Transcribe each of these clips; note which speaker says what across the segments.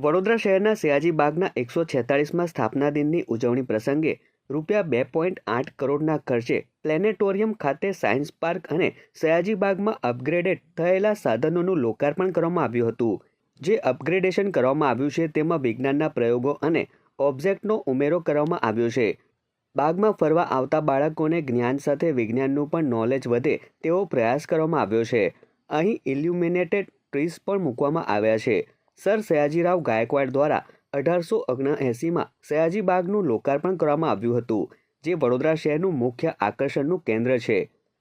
Speaker 1: વડોદરા શહેરના સયાજી બાગના 146માં સ્થાપના દિનની ઉજવણી પ્રસંગે ₹2.8 કરોડના ખર્ચે પ્લેનેટોરિયમ ખાતે સાયન્સ પાર્ક અને સયાજી બાગમાં અપગ્રેડેડ થયેલા સાધનોનું લોકાર્પણ કરવામાં આવ્યું હતું। જે અપગ્રેડેશન કરવામાં આવ્યું છે તેમાં વિજ્ઞાનના પ્રયોગો અને ઓબ્જેક્ટનો ઉમેરો કરવામાં આવ્યો છે। બાગમાં ફરવા આવતા બાળકોને જ્ઞાન સાથે વિજ્ઞાનનું પણ નોલેજ વધે તેવો પ્રયાસ કરવામાં આવ્યો છે। અહીં ઇલ્યુમિનેટેડ ટ્રીઝ પણ મૂકવામાં આવ્યા છે। સર સયાજીરાવ ગાયકવાડ દ્વારા 1879માં સયાજી બાગનું લોકાર્પણ કરવામાં આવ્યું હતું, જે વડોદરા શહેરનું મુખ્ય આકર્ષણનું કેન્દ્ર છે।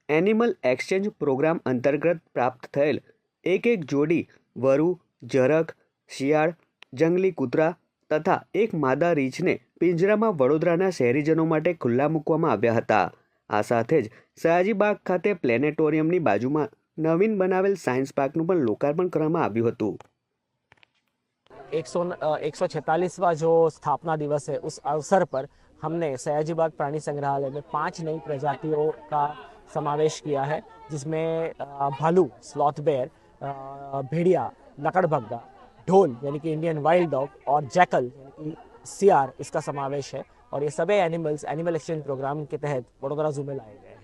Speaker 1: એનિમલ એક્સચેન્જ પ્રોગ્રામ અંતર્ગત પ્રાપ્ત થયેલ એક જોડી વરુ, ઝરખ, શિયાળ, જંગલી કૂતરા તથા એક માદા રીંછને પિંજરામાં વડોદરાના શહેરીજનો માટે ખુલ્લા મૂકવામાં આવ્યા હતા। આ સાથે જ સયાજી બાગ ખાતે પ્લેનેટોરિયમની બાજુમાં નવીન બનાવેલ સાયન્સ પાર્કનું પણ લોકાર્પણ કરવામાં આવ્યું હતું।
Speaker 2: 146वां जो स्थापना दिवस है, उस अवसर पर हमने सयाजी बाग प्राणी संग्रहालय में 5 नई प्रजातियों का समावेश किया है, जिसमें भालू, स्लॉथ बेयर, भेड़िया, लकड़बग्गा, ढोल यानी कि इंडियन वाइल्ड डॉग और जैकल यानी कि सियार इसका समावेश है। और ये सभी एनिमल्स एनिमल एक्सचेंज प्रोग्राम के तहत वडोदरा जू में लाए गए हैं।